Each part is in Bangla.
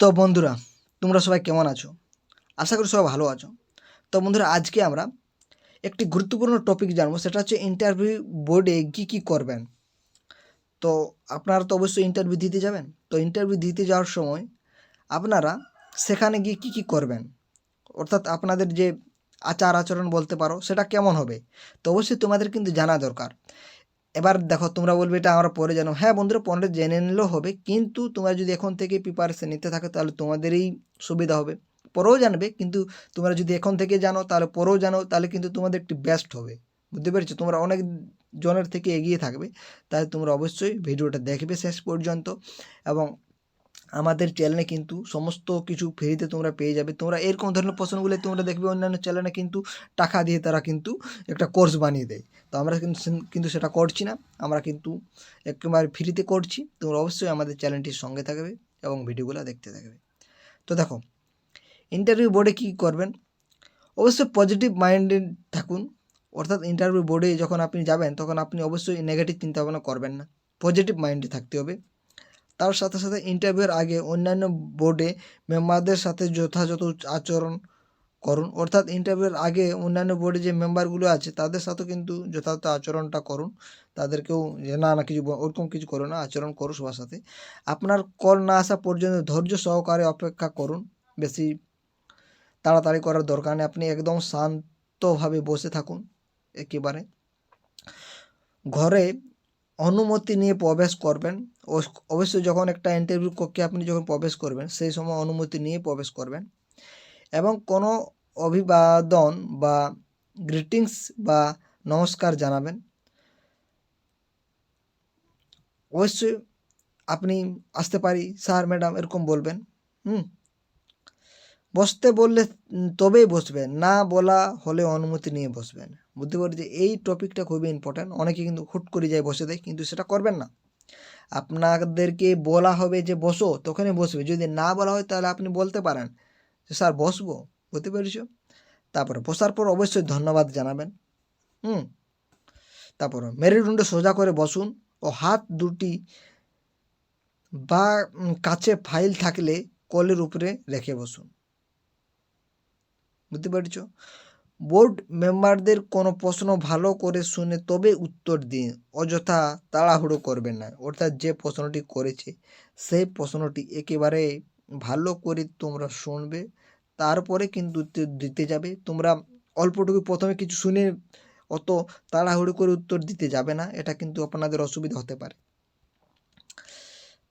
তো বন্ধুরা, তোমরা সবাই কেমন আছো? আশা করি সবাই ভালো আছো। তো বন্ধুরা, আজকে আমরা একটি গুরুত্বপূর্ণ টপিক জানবো, সেটা হচ্ছে ইন্টারভিউ বোর্ডে কী করবেন। তো আপনারা তো অবশ্যই ইন্টারভিউ দিতে যাবেন। তো ইন্টারভিউ দিতে যাওয়ার সময় আপনারা সেখানে গিয়ে কী করবেন, অর্থাৎ আপনাদের যে আচার আচরণ বলতে পারো সেটা কেমন হবে। তো অবশ্যই তোমাদের কিন্তু জানা দরকার। এবার দেখো, তোমরা বলবে এটা আমরা পরে জানো। হ্যাঁ বন্ধুরা, পরে জেনে নিলেও হবে, কিন্তু তোমরা যদি এখন থেকে প্রিপারেশন নিতে থাকো তাহলে তোমাদেরই সুবিধা হবে। পরেও জানবে, কিন্তু তোমরা যদি এখন থেকে জানো তাহলে পরেও জানো, তাহলে কিন্তু তোমাদের একটি বেস্ট হবে। বুঝতে পেরেছো? তোমরা অনেক জনের থেকে এগিয়ে থাকবে। তাই তোমরা অবশ্যই ভিডিওটা দেখবে শেষ পর্যন্ত। এবং আমাদের চ্যানেলে কিন্তু সমস্ত কিছু ফ্রিতে তোমরা পেয়ে যাবে। তোমরা এরকম ধরনের প্রশ্নগুলো তোমরা দেখবে অন্যান্য চ্যানেলে কিন্তু টাকা দিয়ে তারা কিন্তু একটা কোর্স বানিয়ে দেয়। তো আমরা কিন্তু সেটা করছি না, আমরা কিন্তু একেবারে ফ্রিতে করছি। তোমরা অবশ্যই আমাদের চ্যানেলটির সঙ্গে থাকবে এবং ভিডিওগুলো দেখতে থাকবে। তো দেখো, ইন্টারভিউ বোর্ডে কী করবেন, অবশ্যই পজিটিভ মাইন্ডেড থাকুন। অর্থাৎ ইন্টারভিউ বোর্ডে যখন আপনি যাবেন তখন আপনি অবশ্যই নেগেটিভ চিন্তাভাবনা করবেন না, পজিটিভ মাইন্ডে থাকতে হবে। তার সাথে সাথে ইন্টারভিউয়ের আগে অন্যান্য বোর্ডে মেম্বারদের সাথে যথাযথ আচরণ করুন। অর্থাৎ ইন্টারভিউয়ের আগে অন্যান্য বোর্ডে যে মেম্বারগুলো আছে তাদের সাথেও কিন্তু যথাযথ আচরণটা করুন। তাদেরকেও যে না না কিছু ওরকম কিছু করো না, আচরণ করো সবার সাথে। আপনার কল না আসা পর্যন্ত ধৈর্য সহকারে অপেক্ষা করুন। বেশি তাড়াতাড়ি করার দরকার নেই, আপনি একদম শান্তভাবে বসে থাকুন একেবারে। ঘরে অনুমতি নিয়ে প্রবেশ করবেন। অবশ্যই যখন একটা ইন্টারভিউ কক্ষে আপনি যখন প্রবেশ করবেন সেই সময় অনুমতি নিয়ে প্রবেশ করবেন। এবং কোনো অভিবাদন বা গ্রিটিংস বা নমস্কার জানাবেন। অবশ্যই আপনি আসতে পারি স্যার ম্যাডাম এরকম বলবেন। বসতে বললে তবেই বসবেন, না বলা হলে অনুমতি নিয়ে বসবেন। বুঝতে পারি যে এই টপিকটা খুবই ইম্পর্ট্যান্ট। অনেকে কিন্তু হুট করে যায় বসে দেয়, কিন্তু সেটা করবেন না। আপনাদেরকে বলা হবে যে বসো, তখনই বসবে। যদি না বলা হয় তাহলে আপনি বলতে পারেন যে স্যার বসবো। বুঝতে পেরেছ? তারপরে বসার পর অবশ্যই ধন্যবাদ জানাবেন। তারপর মেরুদণ্ড সোজা করে বসুন ও হাত দুটি বা কাছে ফাইল থাকলে কলের উপরে রেখে বসুন। বুঝতে পেরেছ? বোর্ড মেম্বারদের কোনো প্রশ্ন ভালো করে শুনে তবে উত্তর দিন, অযথা তাড়াহুড়ো করবেন না। অর্থাৎ যে প্রশ্নটি করেছে সেই প্রশ্নটি একেবারে ভালো করে তোমরা শুনবে, তারপরে কিন্তু উত্তর দিতে যাবে। তোমরা অল্পটুকু প্রথমে কিছু শুনে অত তাড়াহুড়ো করে উত্তর দিতে যাবে না, এটা কিন্তু আপনাদের অসুবিধা হতে পারে।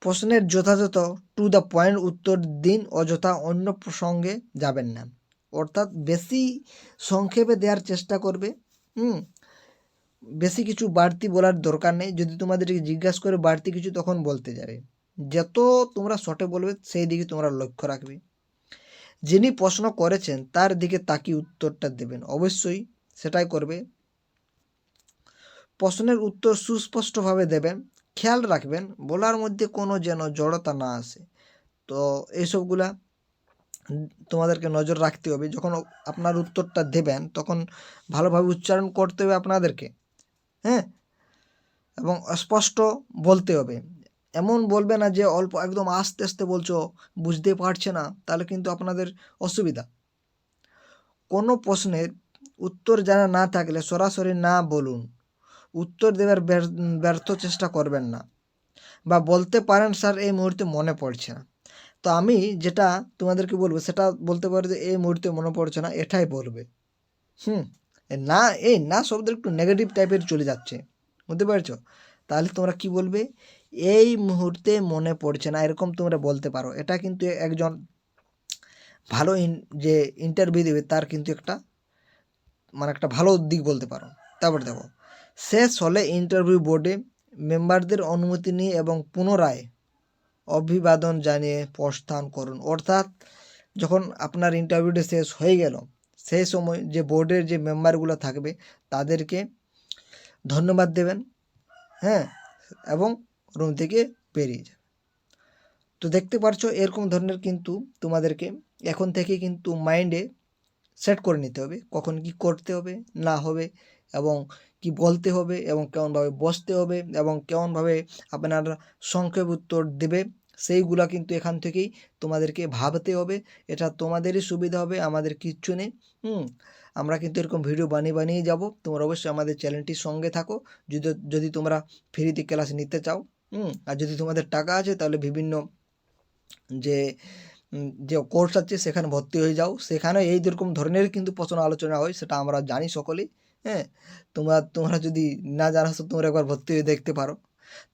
প্রশ্নের যথাযথ টু দ্য পয়েন্ট উত্তর দিন, অযথা অন্য প্রসঙ্গে যাবেন না। অর্থাৎ বেশি সংক্ষেপে দেওয়ার চেষ্টা করবে। বেশি কিছু বাড়তি বলার দরকার নেই। যদি তোমাদেরকে জিজ্ঞাসা করে বাড়তি কিছু, তখন বলতে যাবে। যত তোমরা শর্টে বলবে সেই দিকে তোমরা লক্ষ্য রাখবে। যিনি প্রশ্ন করেছেন তার দিকে তাকিয়ে উত্তরটা দেবেন, অবশ্যই সেটাই করবে। প্রশ্নের উত্তর সুস্পষ্টভাবে দেবেন। খেয়াল রাখবেন বলার মধ্যে কোনো যেন জড়তা না আসে। তো এইসবগুলা তোমাদেরকে নজর রাখতে হবে। যখন আপনার উত্তরটা দেবেন তখন ভালোভাবে উচ্চারণ করতে হবে আপনাদেরকে, এবং স্পষ্ট বলতে হবে। এমন বলবে না যে অল্প একদম আস্তে আস্তে বলছো, বুঝতে পারছে না, তাহলে কিন্তু আপনাদের অসুবিধা। কোনো প্রশ্নের উত্তর জানা না থাকলে সরাসরি না বলুন। উত্তর দেওয়ার ব্যর্থ চেষ্টা করবেন না, বা বলতে পারেন স্যার এই মুহূর্তে মনে পড়ছে না। তো আমি যেটা তোমাদেরকে বলবো সেটা বলতে পারো যে এই মুহূর্তে মনে পড়ছে না, এটাই বলবে। না, এই না শব্দের একটু নেগেটিভ টাইপের চলে যাচ্ছে। বুঝতে পারছো? তাহলে তোমরা কি বলবে, এই মুহূর্তে মনে পড়ছে না, এরকম তোমরা বলতে পারো। এটা কিন্তু একজন ভালো যে ইন্টারভিউ দেবে তার কিন্তু একটা একটা ভালো দিক বলতে পারো। তারপরে দেখো, শেষ হলে ইন্টারভিউ বোর্ডে মেম্বারদের অনুমতি নিয়ে এবং পুনরায় অভিবাদন জানিয়ে প্রস্থান করুন। অর্থাৎ যখন আপনার ইন্টারভিউটা শেষ হয়ে গেল, সেই সময় যে বোর্ডের যে মেম্বারগুলো থাকবে তাদেরকে ধন্যবাদ দেবেন, এবং রুম থেকে বেরিয়ে যাবে। তো দেখতে পারছো, এরকম ধরনের কিন্তু তোমাদেরকে এখন থেকে কিন্তু মাইন্ডে সেট করে নিতে হবে কখন কি করতে হবে না হবে, এবং কি বলতে হবে, এবং কেমনভাবে বসতে হবে, এবং কেমনভাবে আপনার সংক্ষেপ উত্তর দেবে সেইগুলা কিন্তু এখান থেকেই তোমাদেরকে ভাবতে হবে। এটা তোমাদেরই সুবিধা হবে, আমাদের কিচ্ছু নেই। আমরা কিন্তু এরকম ভিডিও বানিয়ে যাব। তোমরা অবশ্যই আমাদের চ্যানেলটির সঙ্গে থাকো যদি তোমরা ফ্রিতে ক্লাস নিতে চাও। আর যদি তোমাদের টাকা আছে তাহলে বিভিন্ন যে কোর্স আছে সেখানে ভর্তি হয়ে যাও। সেখানে এই যেরকম ধরনের কিন্তু প্রশ্ন আলোচনা হয়, সেটা আমরা জানি সকলেই। হ্যাঁ, তোমরা যদি না জানো তোমরা একবার ভর্তি হয়ে দেখতে পারো।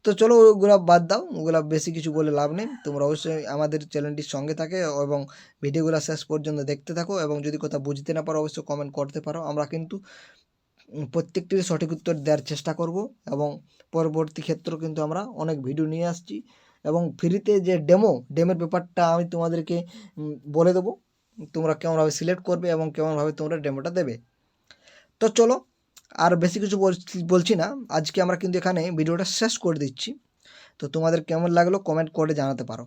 তো চলো ওগুলা বাদ দাও, ওগুলা বেশি কিছু বলে লাভ নেই। তোমরা অবশ্যই আমাদের চ্যানেলটির সঙ্গে থাকে এবং ভিডিওগুলো শেষ পর্যন্ত দেখতে থাকো, এবং যদি কথা বুঝতে না পারো অবশ্যই কমেন্ট করতে পারো। আমরা কিন্তু প্রত্যেকটির সঠিক উত্তর দেওয়ার চেষ্টা করব, এবং পরবর্তী ক্ষেত্রেও কিন্তু আমরা অনেক ভিডিও নিয়ে আসছি। এবং ফ্রিতে যে ডেমোর ব্যাপারটা আমি তোমাদেরকে বলে দেবো, তোমরা কেমনভাবে সিলেক্ট করবে এবং কেমনভাবে তোমরা ডেমোটা দেবে। তো চলো আর বেশি কিছু বলছি না, আজকে আমরা কিন্তু এখানে ভিডিওটা শেষ করে দিচ্ছি। তো তোমাদের কেমন লাগলো কমেন্ট করে জানাতে পারো।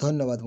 ধন্যবাদ।